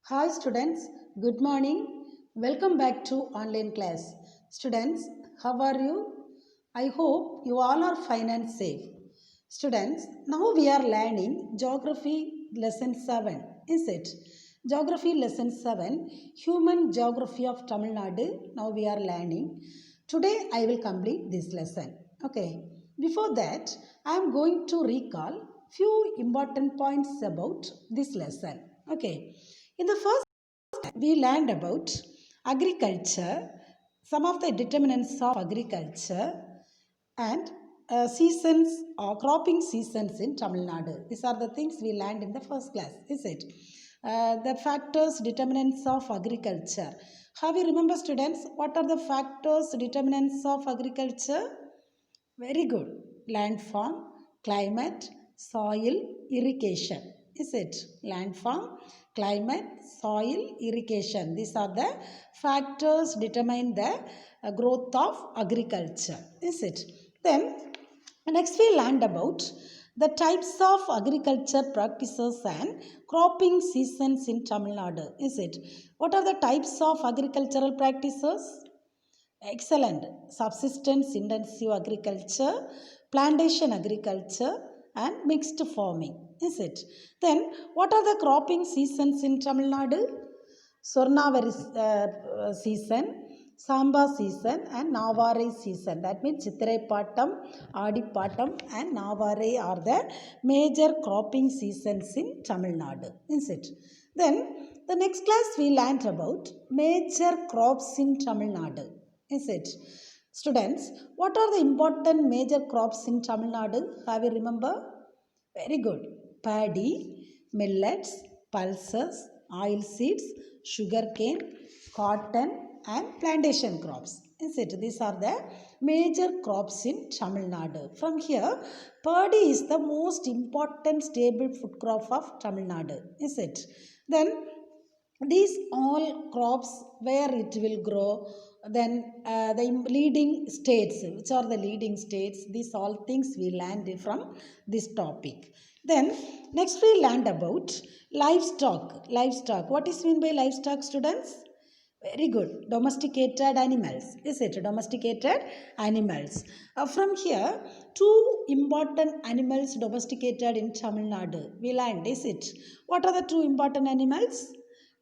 Hi students, good morning. Welcome back to online class. Students, how are you? I hope you all are fine and safe. Students, now we are learning Geography Lesson 7, is it? Geography Lesson 7, Human Geography of Tamil Nadu. Now we are learning. Today I will complete this lesson. Okay. Before that, I am going to recall few important points about this lesson. Okay. In the first we learned about agriculture, some of the determinants of agriculture, and seasons or cropping seasons in Tamil Nadu. These are the things we learned in the first class, is it? The factors, determinants of agriculture. Have you remember, students? What are the factors, determinants of agriculture? Very good. Landform, climate, soil, irrigation. Is it? Landform, climate, soil, irrigation. These are the factors determine the growth of agriculture. Is it? Then next we learned about the types of agriculture practices and cropping seasons in Tamil Nadu. Is it? What are the types of agricultural practices? Excellent. Subsistence intensive agriculture, plantation agriculture, and mixed farming. Is it? Then, what are the cropping seasons in Tamil Nadu? Swarnavari season, Samba season, and Navare season. That means Chitrai Pattam, Adi Pattam, and Navare are the major cropping seasons in Tamil Nadu. Is it? Then, the next class we learnt about major crops in Tamil Nadu. Is it? Students, what are the important major crops in Tamil Nadu? Have you remember? Very good. Paddy, millets, pulses, oil seeds, sugarcane, cotton, and plantation crops. Is it? These are the major crops in Tamil Nadu. From here, paddy is the most important stable food crop of Tamil Nadu. Is it? Then these all crops where it will grow, then the leading states, which are the leading states, these all things we learned from this topic. Then next we learned about livestock. What is mean by livestock, students? Very good. Domesticated animals. Is it? Domesticated animals. From here, two important animals domesticated in Tamil Nadu we learned. Is it? What are the two important animals?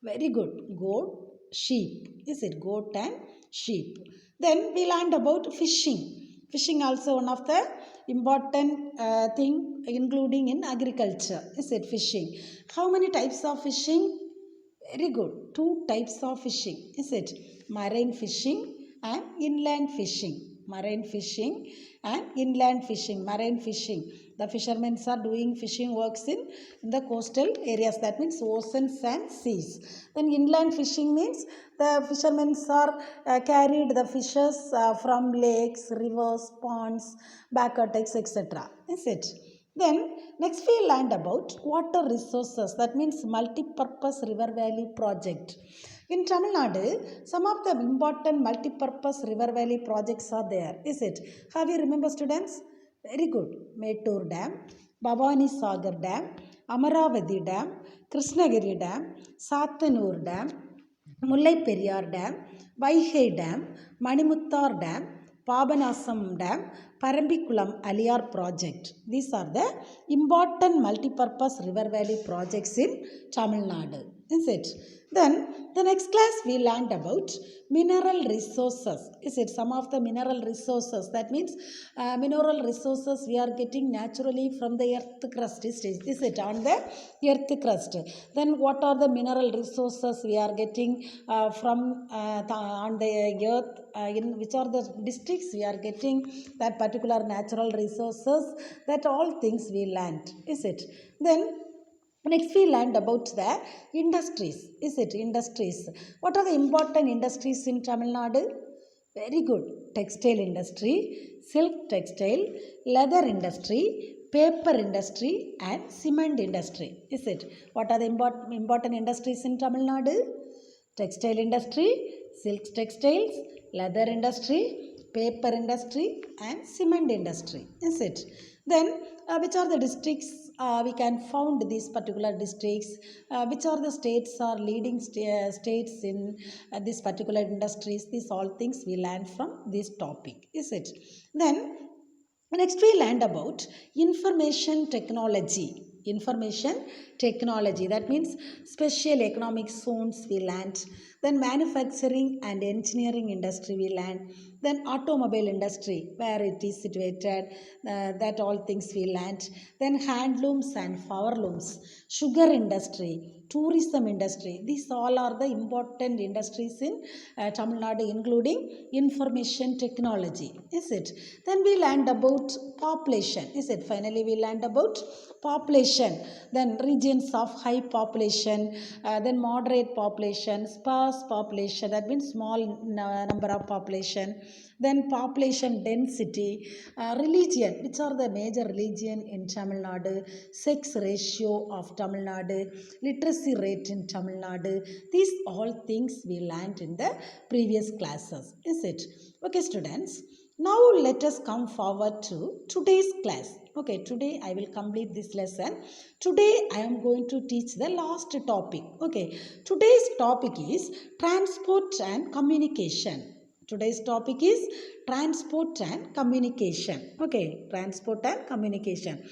Very good. Goat, sheep. Is it? Goat and sheep. Then we learned about fishing. Fishing also one of the important thing including in agriculture. Is it? Fishing. How many types of fishing? Very good. Two types of fishing. Is it? Marine fishing and inland fishing. Marine fishing and inland fishing. Marine fishing. The fishermen are doing fishing works in the coastal areas. That means oceans and seas. Then inland fishing means the fishermen are carried the fishes from lakes, rivers, ponds, backwaters, etc. Is it? Then next we learned about water resources. That means multi-purpose river valley project. In Tamil Nadu, some of the important multi-purpose river valley projects are there. Is it? Have you remember, students? Very good. Mettur Dam, Bhavani Sagar Dam, Amaravati Dam, Krishnagiri Dam, Sathanur Dam, Mullai Periyar Dam, Vaigai Dam, Manimuttar Dam, Pabanasam Dam, Parambikulam Aliyar project. These are the important multi-purpose river valley projects in Tamil Nadu. Is it? Then the next class we learned about mineral resources. Is it? Some of the mineral resources. That means mineral resources we are getting naturally from the earth crust. Is it? On the earth crust. Then what are the mineral resources we are getting from on the earth? In which are the districts we are getting that particular natural resources? That all things we learned. Is it? Then next we learned about the industries. Is it? Industries. What are the important industries in Tamil Nadu? Very good. Textile industry, silk textile, leather industry, paper industry, and cement industry. Is it? What are the important industries in Tamil Nadu? Textile industry, silk textiles, leather industry, paper industry, and cement industry. Is it? Then which are the districts we can found these particular districts, which are the states are leading states in this particular industries. These all things we learn from this topic, is it? Then next we learned about information technology. Information technology, that means special economic zones we learned. Then manufacturing and engineering industry we learned. Then automobile industry, where it is situated, that all things we learned. Then handlooms and powerlooms, sugar industry, tourism industry. These all are the important industries in Tamil Nadu, including information technology, is it? Then we learned about population, is it? Finally, we learned about population. Then regions of high population, then moderate population, sparse population, that means small number of population. Then population density, religion, which are the major religion in Tamil Nadu, sex ratio of Tamil Nadu, literacy rate in Tamil Nadu. These all things we learned in the previous classes, is it? Okay, students. Now let us come forward to today's class. Okay, today I will complete this lesson. Today I am going to teach the last topic. Okay, today's topic is transport and communication. Today's topic is transport and communication. Okay, transport and communication.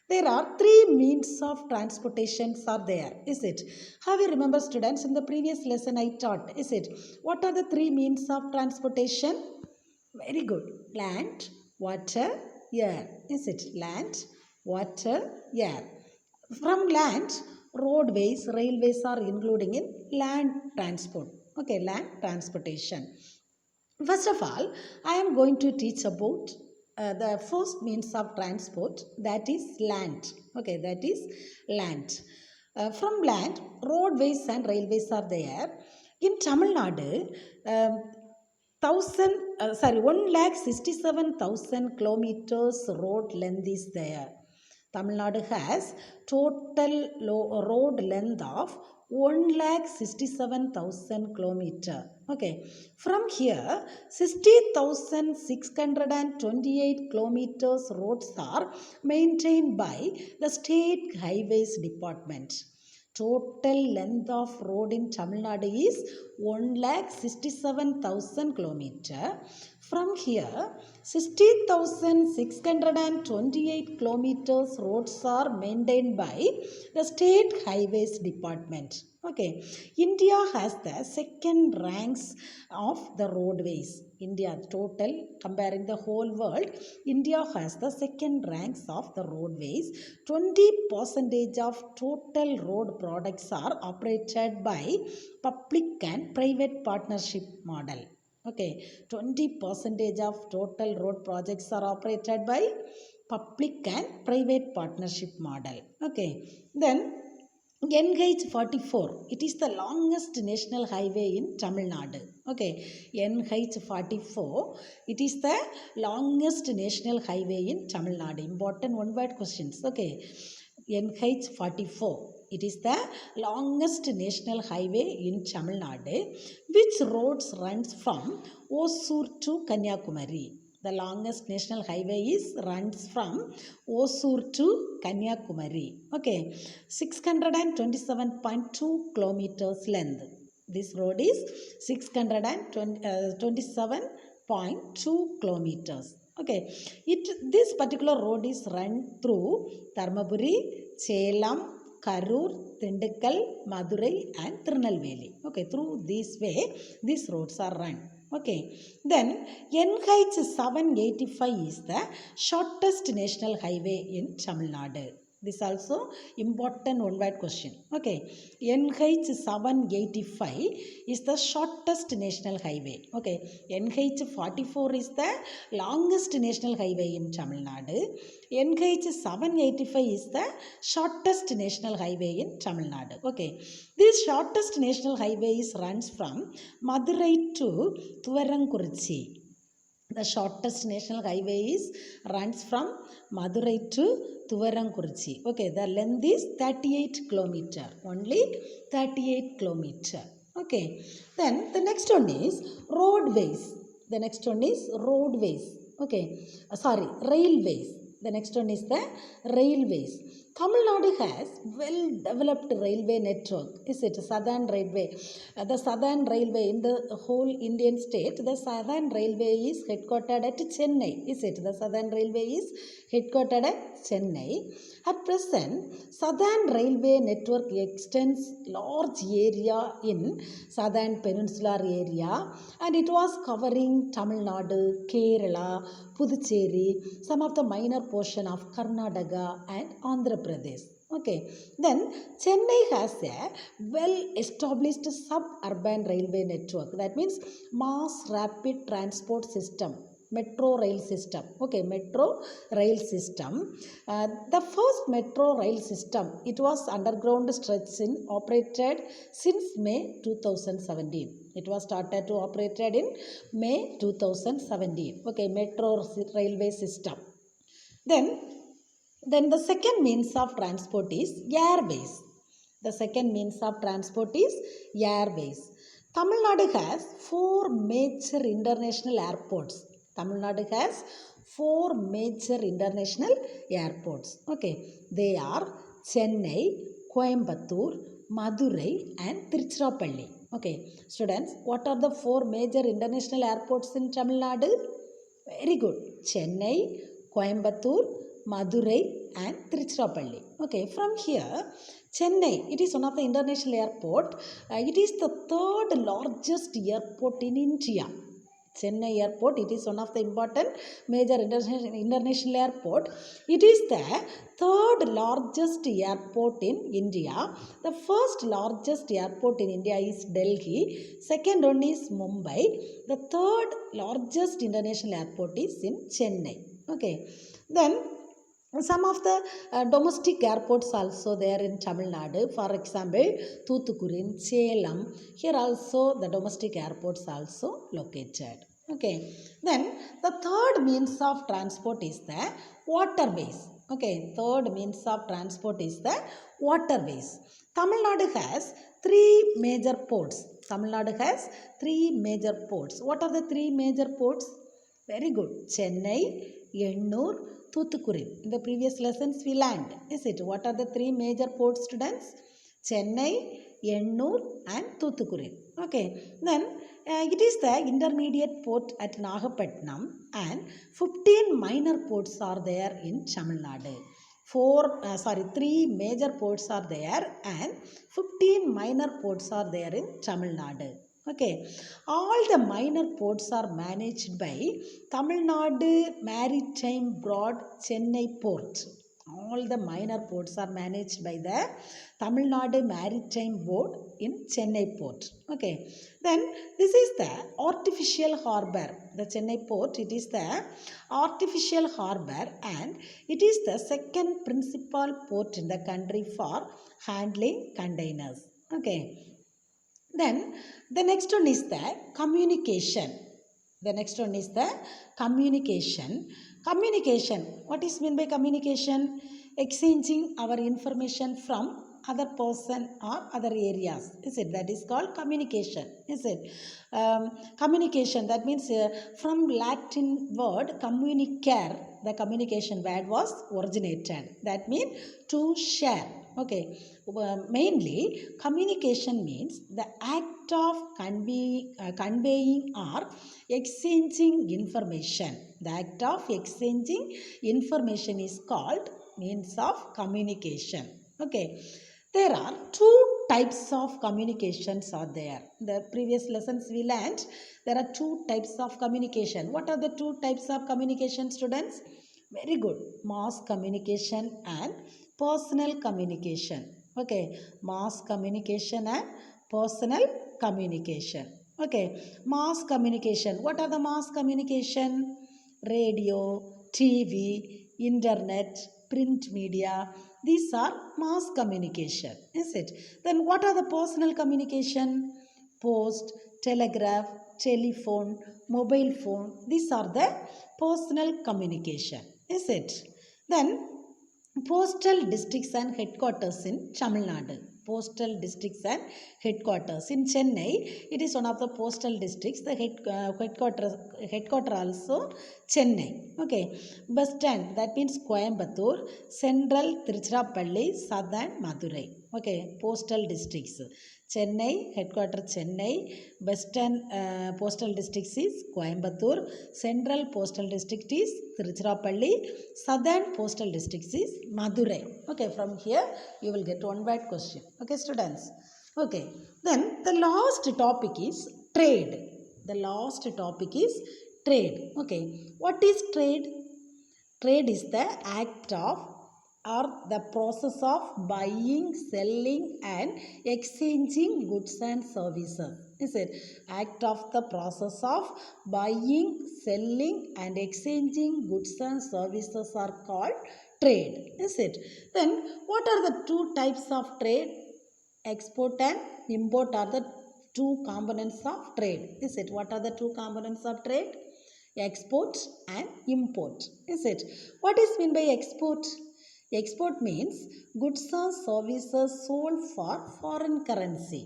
There are three means of transportations are there, is it? Have you remember, students, in the previous lesson I taught, is it? What are the three means of transportation? Very good. Land, water, air. Is it? Land, water, air. From land, roadways, railways are including in land transport. Okay, land transportation. First of all, I am going to teach about the first means of transport, that is land. Okay, that is land. From land, roadways and railways are there. In Tamil Nadu, 1,67,000 kilometers road length is there. Tamil Nadu has total road length of 1,67,000 kilometer. Okay, from here 60,628 kilometers roads are maintained by the State Highways Department. Total length of road in Tamil Nadu is 1,67,000 kilometer. From here, 60,628 kilometers roads are maintained by the State Highways Department. Okay, India has the second ranks of the roadways. India total, comparing the whole world, India has the second ranks of the roadways. 20% of total road products are operated by public and private partnership model. Okay, 20% of total road projects are operated by public and private partnership model. Okay, then NH44, it is the longest national highway in Tamil Nadu. Okay, NH44, it is the longest national highway in Tamil Nadu. Important one word questions. Okay, NH44, it is the longest national highway in Tamil Nadu. Which roads runs from Osur to Kanyakumari? The longest national highway runs from Osur to Kanyakumari. Okay, 627.2 kilometers length. This road is 627.2 kilometers. Okay, this particular road is run through Dharmaburi, Salem, Karur, Tindikkal, Madurai and Tirunelveli. Okay, through this way these roads are run. Okay, then NH 785 is the shortest national highway in Tamil Nadu. This also important one word question. Okay, NH 785 is the shortest national highway. Okay, NH 44 is the longest national highway in Tamil Nadu. NH 785 is the shortest national highway in Tamil Nadu. Okay, this shortest national highway runs from Madurai to Thuvarankurchi. The shortest national highway runs from Madurai to Thuvarankurchi. Okay, the length is 38 kilometer. Only 38 kilometer. Okay, then the next one is roadways. The next one is roadways. Okay, railways. The next one is the railways. Tamil Nadu has well developed railway network. Is it Southern Railway? The Southern Railway in the whole Indian state, the Southern Railway is headquartered at Chennai. Is it? The Southern Railway is headquartered at Chennai. At present, Southern Railway network extends large area in Southern Peninsular area, and it was covering Tamil Nadu, Kerala, Puducherry, some of the minor portion of Karnataka and Andhra Pradesh. Okay, then Chennai has a well established suburban railway network. That means mass rapid transport system, metro rail system. Okay, metro rail system. The first metro rail system, it was underground stretch in operated since May 2017. It was started to operated in May 2017. Okay, metro railway system. Then the second means of transport is airways. The second means of transport is airways. Tamil Nadu has four major international airports. Tamil Nadu has four major international airports. Okay, they are Chennai, Coimbatore, Madurai and Tiruchirappalli. Okay, students, what are the four major international airports in Tamil Nadu? Very good. Chennai, Coimbatore, Madurai and Tiruchirappalli. Okay, from here, Chennai, it is one of the international airport. It is the third largest airport in India. Chennai airport, it is one of the important major international airport. It is the third largest airport in India. The first largest airport in India is Delhi. Second one is Mumbai. The third largest international airport is in Chennai. Okay, then some of the domestic airports also there in Tamil Nadu. For example, Thoothukudi, Salem. Here also the domestic airports also located. Okay. Then the third means of transport is the waterways. Okay. Third means of transport is the waterways. Tamil Nadu has three major ports. Tamil Nadu has three major ports. What are the three major ports? Very good. Chennai, Ennur, Thoothukudi. In the previous lessons we learned. Is it? What are the three major ports, students? Chennai, Ennur and Thoothukudi. Okay. Then it is the intermediate port at Nagapattinam and 15 minor ports are there in Tamil Nadu. Three major ports are there and 15 minor ports are there in Tamil Nadu. Okay, all the minor ports are managed by Tamil Nadu Maritime Board Chennai Port. All the minor ports are managed by the Tamil Nadu Maritime Board in Chennai Port. Okay, then this is the artificial harbour. The Chennai Port, it is the artificial harbour and it is the second principal port in the country for handling containers. Okay. Then the next one is the communication. The next one is the communication. Communication. What is meant by communication? Exchanging our information from other person or other areas. Is it? That is called communication. Is it? Communication. That means from Latin word communicare, the communication word was originated. That means to share. Okay. Mainly communication means the act of conveying or exchanging information. The act of exchanging information is called means of communication. Okay. There are two types of communications are there. The previous lessons we learned there are two types of communication. What are the two types of communication, students? Very good. Mass communication and personal communication. Okay, mass communication and personal communication. Okay, mass communication. What are the mass communication? Radio, TV, internet, print media. These are mass communication. Is it? Then what are the personal communication? Post, telegraph, telephone, mobile phone. These are the personal communication. Is it? Then postal districts and headquarters in Tamil Nadu. postal districts and headquarters. In Chennai, it is one of the postal districts. The headquarter also Chennai. Okay. Bus stand, that means Coimbatore, Central Tiruchirappalli, Southern Madurai. Okay, postal districts. Chennai, headquarter Chennai, Western postal district is Coimbatore, Central postal district is Tiruchirappalli, Southern postal district is Madurai. Okay, from here you will get one word question. Okay, students. Okay, then the last topic is trade. The last topic is trade. Okay, what is trade? Trade is the act of or the process of buying, selling and exchanging goods and services. Is it? Act of the process of buying, selling and exchanging goods and services are called trade. Is it? Then what are the two types of trade? Export and import are the two components of trade. Is it? What are the two components of trade? Export and import. Is it? What is meant by export? Export means goods or services sold for foreign currency.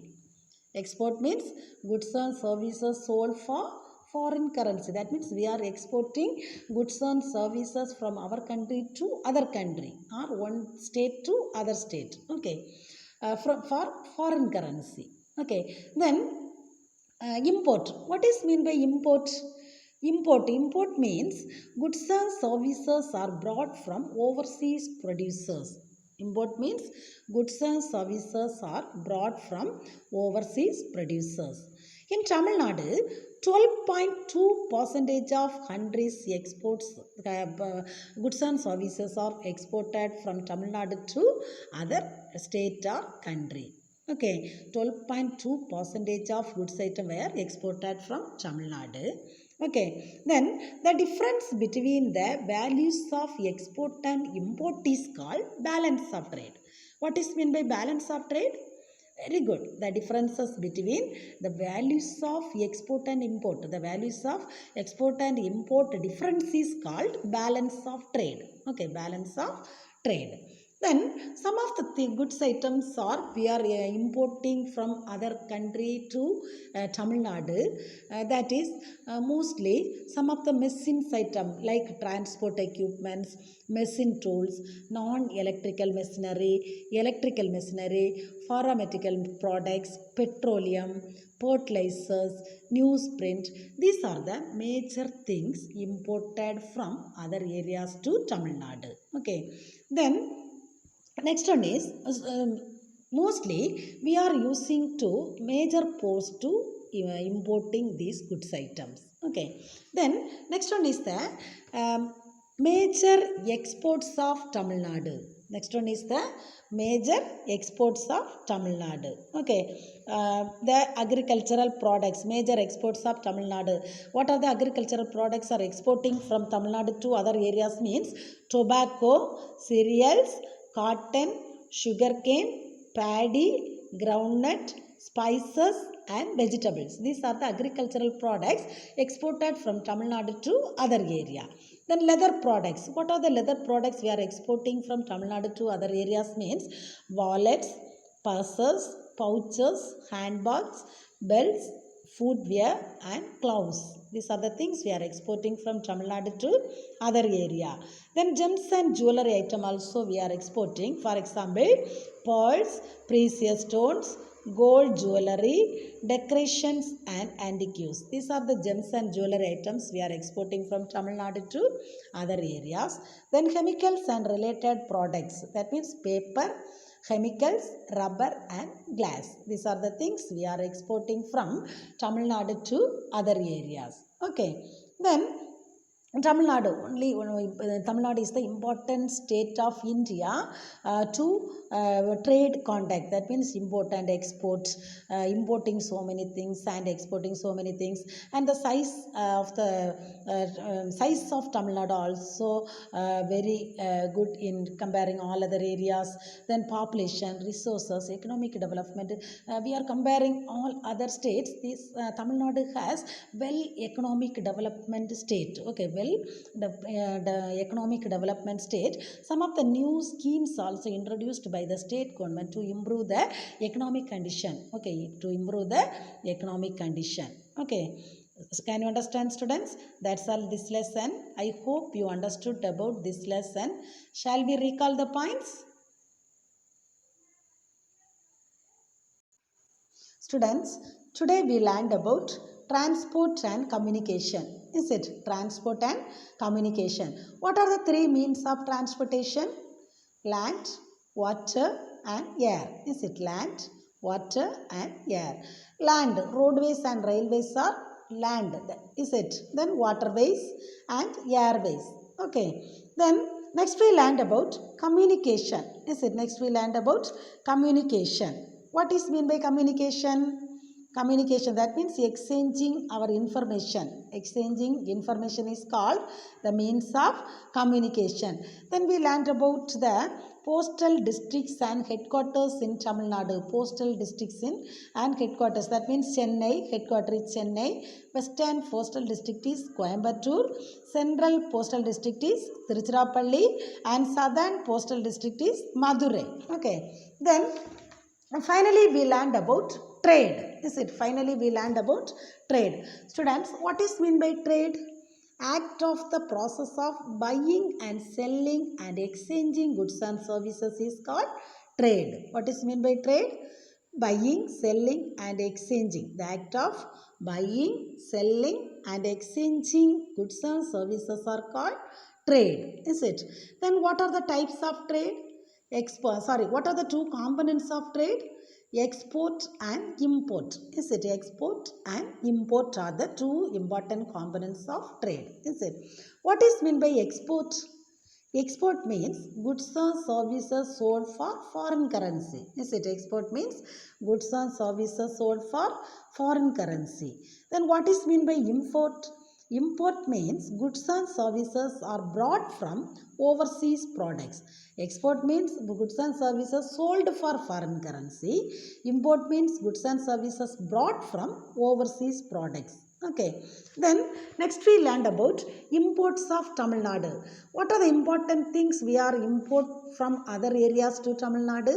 Export means goods and services sold for foreign currency. That means we are exporting goods and services from our country to other country or one state to other state. Okay, for foreign currency. Okay, then import. What is mean by import? Import means goods and services are brought from overseas producers. Import means goods and services are brought from overseas producers. In Tamil Nadu, 12.2% of country's exports goods and services are exported from Tamil Nadu to other state or country. Okay, 12.2% of goods items were exported from Tamil Nadu. Okay, then the difference between the values of export and import is called balance of trade. What is meant by balance of trade? Very good. The differences between the values of export and import. The values of export and import difference is called balance of trade. Okay, balance of trade. Then some of the goods items are we are importing from other country to Tamil Nadu. That is mostly some of the machines item like transport equipments, machine tools, non-electrical machinery, electrical machinery, pharmaceutical products, petroleum, fertilizers, newsprint. These are the major things imported from other areas to Tamil Nadu. Okay, then next one is mostly we are using to major ports to importing these goods items. Okay, then next one is the major exports of Tamil Nadu. Next one is the major exports of Tamil Nadu. Okay, the agricultural products, major exports of Tamil Nadu. What are the agricultural products are exporting from Tamil Nadu to other areas means tobacco, cereals, cotton, sugarcane, paddy, groundnut, spices and vegetables. These are the agricultural products exported from Tamil Nadu to other area. Then leather products. What are the leather products we are exporting from Tamil Nadu to other areas means wallets, purses, pouches, handbags, belts, footwear and gloves. These are the things we are exporting from Tamil Nadu to other area. Then gems and jewelry item also we are exporting. For example, pearls, precious stones, gold jewelry, decorations and antiques. These are the gems and jewelry items we are exporting from Tamil Nadu to other areas. Then chemicals and related products. That means paper, chemicals, rubber and glass. These are the things we are exporting from Tamil Nadu to other areas. Okay, then Tamil Nadu, Tamil Nadu is the important state of India to trade contact. That means import and export, importing so many things and exporting so many things. And the size size of Tamil Nadu also very good in comparing all other areas. Then population, resources, economic development. We are comparing all other states. This Tamil Nadu has well economic development state. Okay, the economic development state. Some of the new schemes also introduced by by the state government to improve the economic condition. Okay, to improve the economic condition. Okay, so can you understand, students? That's all this lesson. I hope you understood about this lesson. Shall we recall the points? Students, today we learned about transport and communication. Is it transport and communication? What are the three means of transportation? Land, water and air. Is it land, water and air? Land, roadways and railways are land. Is it? Then waterways and airways. Okay. Then next we learned about communication. Is it? Next we learned about communication. What is mean by communication? Communication, that means exchanging our information. Exchanging information is called the means of communication. Then we learned about the postal districts and headquarters in Tamil Nadu. Postal districts and headquarters, that means Chennai, headquarters is Chennai. Western postal district is Coimbatore. Central postal district is Tiruchirappalli. And southern postal district is Madurai. Okay. Then finally, we learned about trade. Is it? Finally, we learned about trade. Students, what is mean by trade? Act of the process of buying and selling and exchanging goods and services is called trade. What is mean by trade? Buying, selling and exchanging. The act of buying, selling and exchanging goods and services are called trade. Is it? Then what are the types of trade? What are the two components of trade? Export and import. Is it? Export and import are the two important components of trade. Is it? What is meant by export? Export means goods or services sold for foreign currency. Is it? Export means goods or services sold for foreign currency. Then what is meant by import? Import means goods and services are brought from overseas products. Export means goods and services sold for foreign currency. Import means goods and services brought from overseas products. Okay. Then next we learned about imports of Tamil Nadu. What are the important things we are import from other areas to Tamil Nadu?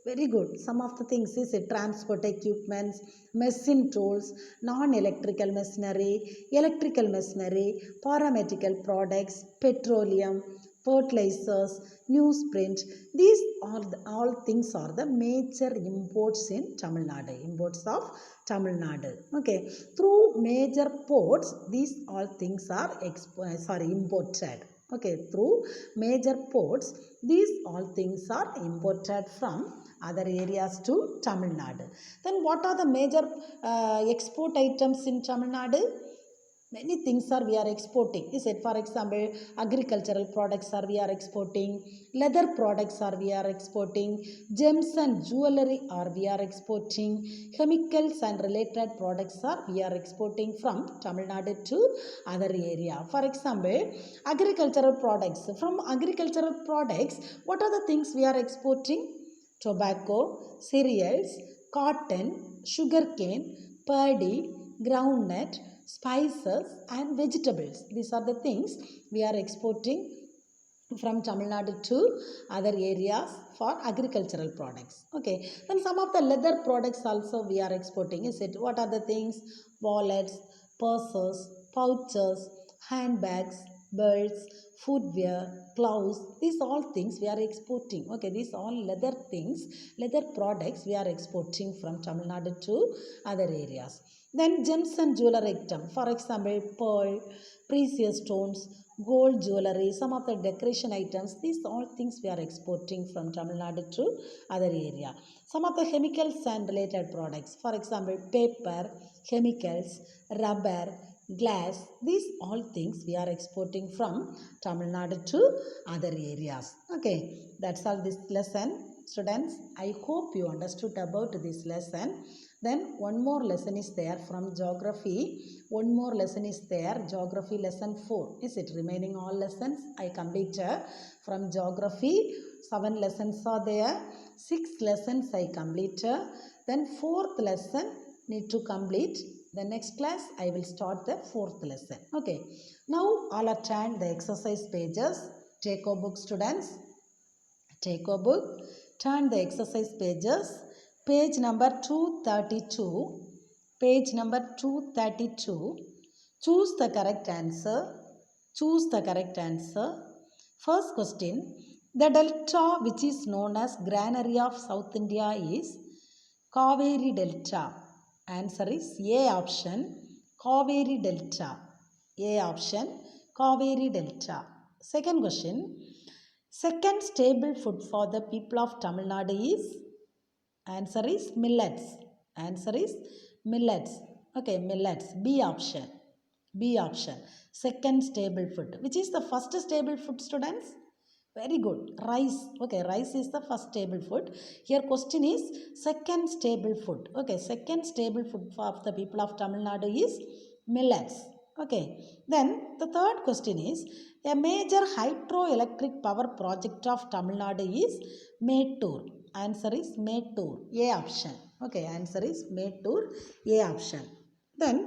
Very good. Some of the things is transport equipments, machine tools, non-electrical machinery, electrical machinery, paramedical products, petroleum, fertilizers, newsprint. These all things are the major imports in Tamil Nadu. Imports of Tamil Nadu. Okay. Through major ports, these all things are imported. Okay. Through major ports, these all things are imported from other areas to Tamil Nadu. Then what are the major export items in Tamil Nadu? Many things are we are exporting. Is it? For example, agricultural products are we are exporting, leather products are we are exporting, gems and jewelry are we are exporting, chemicals and related products are we are exporting from Tamil Nadu to other area. For example, agricultural products. From agricultural products, what are the things we are exporting? Tobacco, cereals, cotton, sugarcane, paddy, groundnut, spices and vegetables. These are the things we are exporting from Tamil Nadu to other areas for agricultural products. Okay. Then some of the leather products also we are exporting. Is it? What are the things? Wallets, purses, pouches, handbags, belts, footwear, gloves. These all things we are exporting. Okay. These all leather things, leather products we are exporting from Tamil Nadu to other areas. Then gems and jewelry item. For example, pearl, precious stones, gold jewelry, some of the decoration items. These all things we are exporting from Tamil Nadu to other area. Some of the chemicals and related products. For example, paper, chemicals, rubber, glass. These all things we are exporting from Tamil Nadu to other areas. Okay, that's all this lesson. Students, I hope you understood about this lesson. Then one more lesson is there from geography. One more lesson is there, geography lesson 4. Is it? Remaining all lessons I completed from geography. 7 lessons are there. 6 lessons I completed. Then 4th lesson need to complete. The next class I will start the 4th lesson. Okay. Now all attend the exercise pages. Take a book, students. Take a book. Turn the exercise pages. Page number 232. Page number 232. Choose the correct answer. Choose the correct answer. First question. The delta which is known as granary of South India is Kaveri Delta. Answer is A option, Kaveri Delta. A option, Kaveri Delta. Second question. Second staple food for the people of Tamil Nadu is? Answer is millets. Answer is millets. Okay, millets. B option. B option. Second stable food. Which is the first stable food, students? Very good. Rice. Okay, rice is the first stable food. Here question is second stable food. Okay, second stable food for the people of Tamil Nadu is millets. Okay. Then the third question is a major hydroelectric power project of Tamil Nadu is Mettur. Answer is Mettur. A option. Okay, answer is Mettur. A option. Then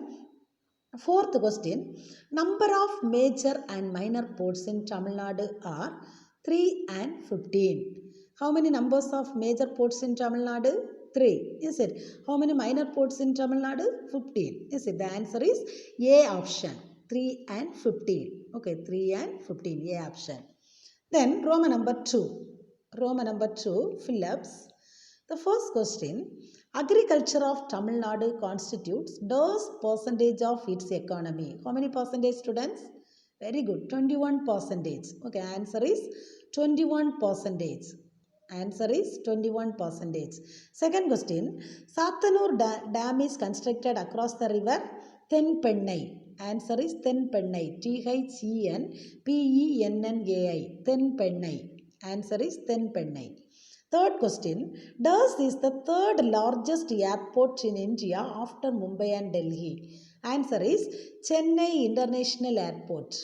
fourth question. Number of major and minor ports in Tamil Nadu are 3 and 15. How many numbers of major ports in Tamil Nadu? 3. Is it? How many minor ports in Tamil Nadu? 15. Is it? The answer is A option. 3 and 15. Okay, 3 and 15. A option. Then Roman number 2. Roman number 2, fill-ups. The first question. Agriculture of Tamil Nadu constitutes those percentage of its economy. How many percentage, students? Very good. 21 percentage. Okay, answer is 21 percentage. Answer is 21 percentage. Second question. Sathanur Dam is constructed across the river Tenpennai. Answer is Tenpennai. Thenpennai. Tenpennai. Answer is Tenpennai. Third question. Does is the third largest airport in India after Mumbai and Delhi? Answer is Chennai International Airport.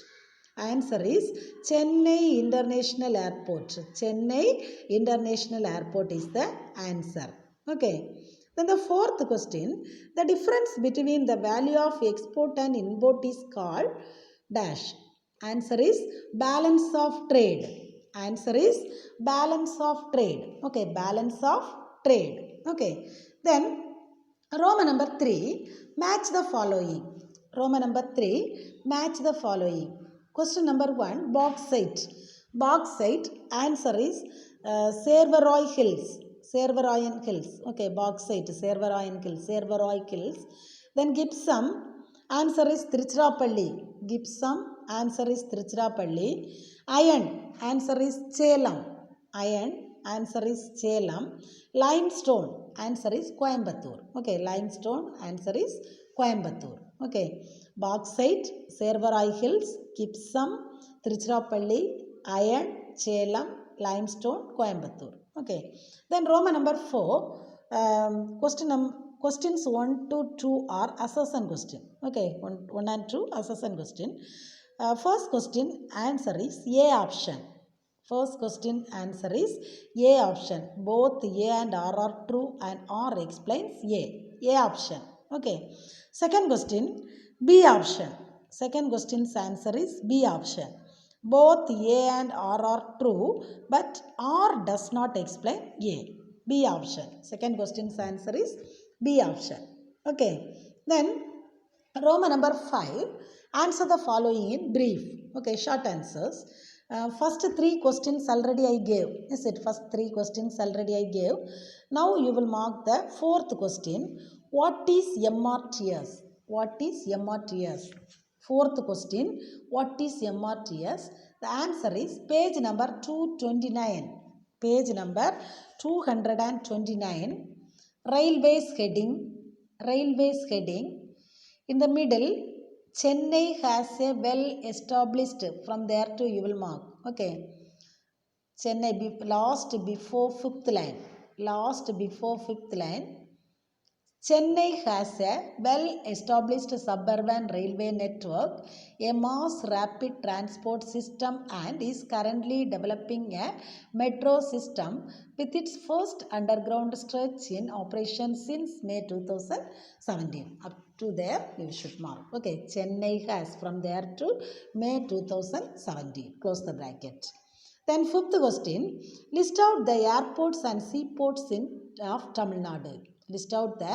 Answer is Chennai International Airport. Chennai International Airport is the answer. Okay. Then the fourth question. The difference between the value of export and import is called dash. Answer is balance of trade. Answer is balance of trade. Okay, balance of trade. Okay. Then Roman number 3, match the following. Roman number 3, match the following. Question number 1, bauxite. Bauxite, answer is Serveroy Hills. Serveroyan Hills. Okay, bauxite, Serveroyan Hills. Serveroy Hills. Then gypsum, answer is Tiruchirappalli. Gypsum, answer is Tiruchirappalli. Iron, answer is Chellam. Iron, answer is Chellam. Limestone, answer is Coimbatore. Okay, limestone, answer is Coimbatore. Okay, bauxite, Serveroy Hills, gypsum, Tiruchirappalli, iron, Chellam, limestone, Coimbatore. Okay, then Roman number 4, questions 1 to 2 are assertion question. Okay, 1 and 2 assertion question. First question answer is A option. First question answer is A option. Both A and R are true and R explains A. A option. Okay. Second question B option. Second question's answer is B option. Both A and R are true but R does not explain A. B option. Second question's answer is B option. Okay. Then Roman number 5. Answer the following in brief. Okay, short answers. First 3 questions already I gave. Is it? First 3 questions already I gave. Now you will mark the fourth question. What is MRTS? What is MRTS? Fourth question. What is MRTS? The answer is page number 229. Page number 229. Railways heading. Railways heading. In the middle, Chennai has a well established. From there to you will mark. Okay. Chennai last before fifth line. Last before fifth line. Chennai has a well established suburban railway network, a mass rapid transport system, and is currently developing a metro system with its first underground stretch in operation since May 2017. Up to there you should mark. Okay, Chennai has from there to May 2017. Close the bracket. Then fifth question, list out the airports and seaports of Tamil Nadu. List out the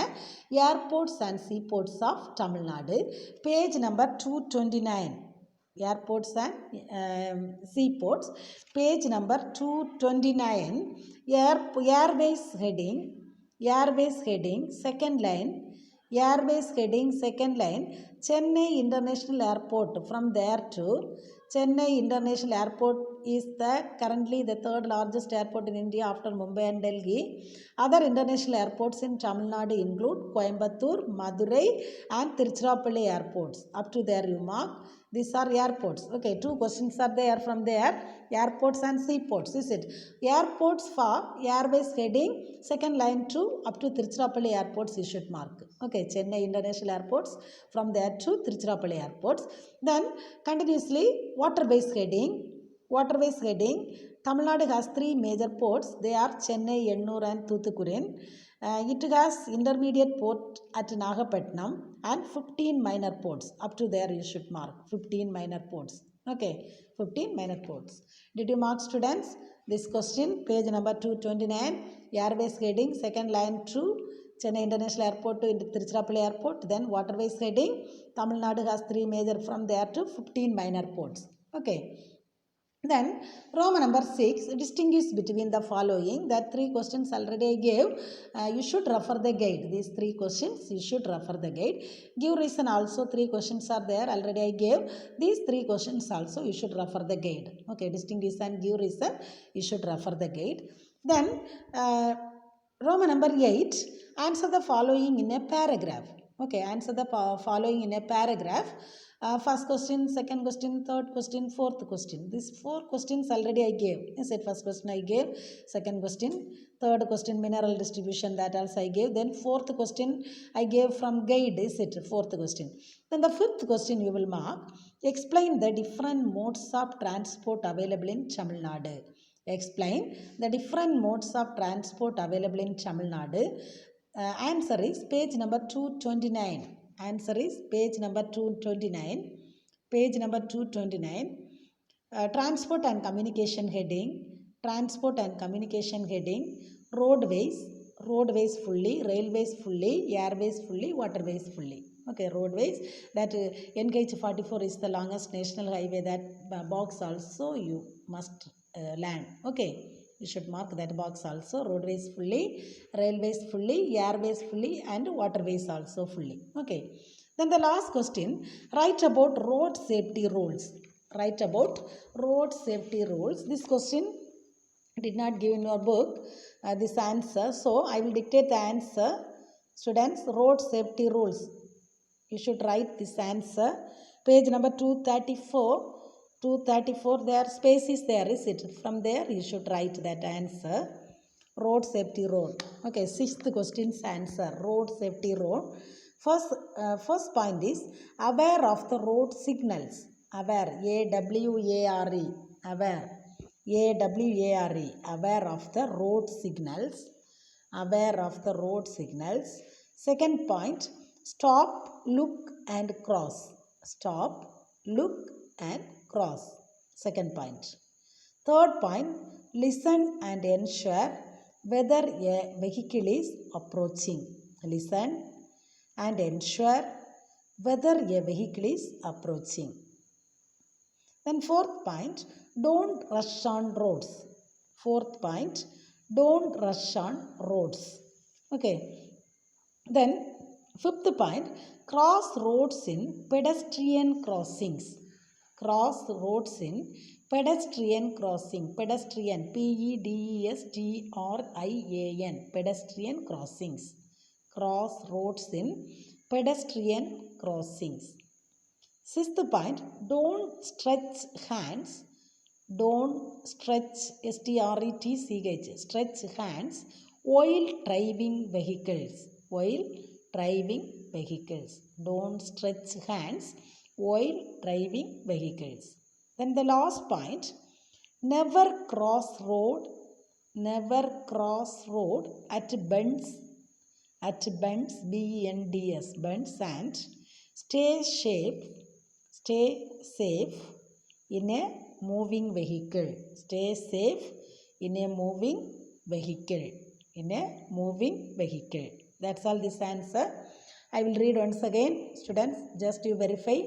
airports and seaports of Tamil Nadu. Page number 229. Airports and seaports. Page number 229. Airways heading. Airways heading. Second line. Airways heading. Second line. Chennai International Airport. From there to Chennai International Airport is currently the third largest airport in India after Mumbai and Delhi. Other international airports in Tamil Nadu include Coimbatore, Madurai and Tiruchirappalli airports. Up to there you mark. These are airports. Okay, two questions are there from there. Airports and seaports, is it? Airports for airways heading, second line to up to Tiruchirappalli airports you should mark. Okay, Chennai International Airports, from there to Tiruchirappalli airports. Then continuously waterways heading. Waterways heading. Tamil Nadu has three major ports. They are Chennai, Ennur and Thoothukudi. It has intermediate port at Nagapattinam and 15 minor ports. Up to there you should mark 15 minor ports. Okay, 15 minor ports. Did you mark, students? This question, page number 229, airways heading, second line to Chennai International Airport to Tiruchirappalli Airport. Then waterways heading, Tamil Nadu has three major, from there to 15 minor ports. Okay. Then Roman number 6, distinguish between the following. That three questions already I gave. You should refer the guide. These three questions you should refer the guide. Give reason also, three questions are there already I gave. These three questions also you should refer the guide. Okay, distinguish and give reason, you should refer the guide. Then Roman number 8, answer the following in a paragraph. Okay, answer the following in a paragraph. First question, second question, third question, fourth question. These four questions already I gave. I said first question I gave, second question, third question mineral distribution, that also I gave. Then fourth question I gave from guide, is it? Fourth question. Then the fifth question you will mark, explain the different modes of transport available in Tamil Nadu. Explain the different modes of transport available in Tamil Nadu. Answer is page number 229. Answer is page number 229. Page number 229. Transport and communication heading. Transport and communication heading. Roadways. Roadways fully. Railways fully. Airways fully. Waterways fully. Okay, roadways. That NH 44 is the longest national highway. That box also you must land. Okay, you should mark that box also. Roadways fully, railways fully, airways fully and waterways also fully. Okay, then the last question, write about road safety rules. Write about road safety rules. This question did not give in your book this answer, so I will dictate the answer. Students, road safety rules, you should write this answer. Page number 234. 234, there space is there, is it? From there you should write that answer. Road safety rule. Okay, sixth question's answer, road safety rule. First point is aware of the road signals. Aware, A-W-A-R-E, aware, A-W-A-R-E, aware of the road signals. Aware of the road signals. Second point, stop, look and cross. Stop, look and cross. Second point. Third point, listen and ensure whether a vehicle is approaching. Listen and ensure whether a vehicle is approaching. Then fourth point, don't rush on roads. Fourth point, don't rush on roads. Okay. Then fifth point, cross roads in pedestrian crossings. Cross roads in pedestrian crossing. Pedestrian, P-E-D-E-S-T-R-I-A-N, pedestrian crossings. Cross roads in pedestrian crossings. Sixth point, don't stretch hands. Don't stretch, S-T-R-E-T-C-H, stretch hands while driving vehicles. While driving vehicles. Don't stretch hands while driving vehicles. Then the last point, never cross road. Never cross road at bends. At bends, B-E-N-D-S, bends, and stay safe. Stay safe in a moving vehicle. Stay safe in a moving vehicle. In a moving vehicle. That's all this answer. I will read once again. Students, just you verify.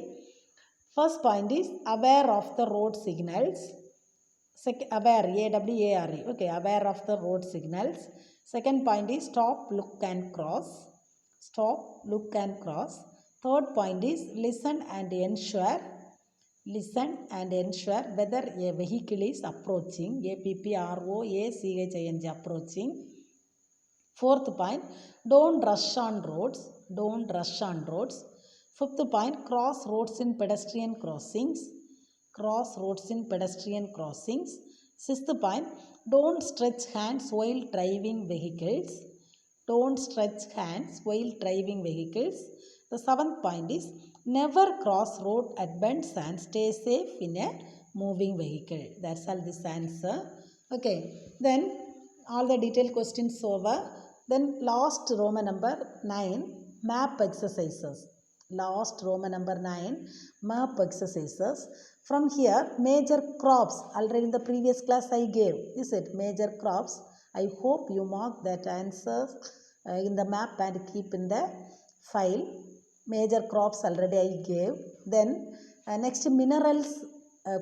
First point is aware of the road signals. Aware, A-W-A-R-E. Okay, aware of the road signals. Second point is stop, look and cross. Stop, look and cross. Third point is listen and ensure. Listen and ensure whether a vehicle is approaching. A-P-P-R-O-A-C-H-I-N-G, approaching. Fourth point, don't rush on roads. Don't rush on roads. Fifth point, cross roads in pedestrian crossings. Cross roads in pedestrian crossings. Sixth point, don't stretch hands while driving vehicles. Don't stretch hands while driving vehicles. The seventh point is never cross road at bends and stay safe in a moving vehicle. That's all this answer. Okay, then all the detailed questions over. Then last Roman number 9, map exercises. Last Roman number 9, map exercises. From here, major crops. Already in the previous class I gave. Is it major crops? I hope you mark that answers in the map and keep in the file. Major crops already I gave. Then next minerals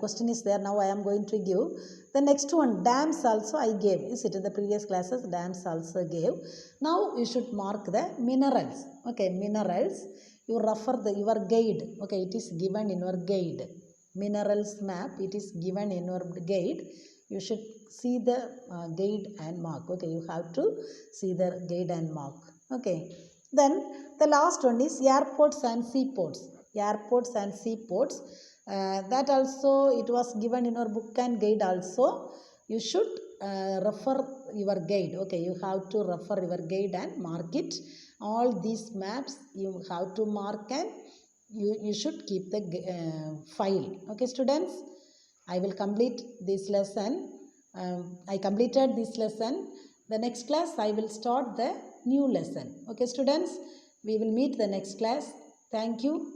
question is there. Now I am going to give. The next one, dams also I gave. Is it in the previous classes? Dams also gave. Now you should mark the minerals. Okay, minerals. You refer your guide. Okay, it is given in your guide. Minerals map, it is given in your guide. You should see the guide and mark. Okay, you have to see the guide and mark. Okay. Then the last one is airports and seaports. Airports and seaports. That also it was given in your book and guide also. You should refer your guide. Okay, you have to refer your guide and mark it. All these maps you have to mark and you should keep the file. Okay, students, I will complete this lesson. I completed this lesson. The next class I will start the new lesson. Okay, students, we will meet the next class. Thank you.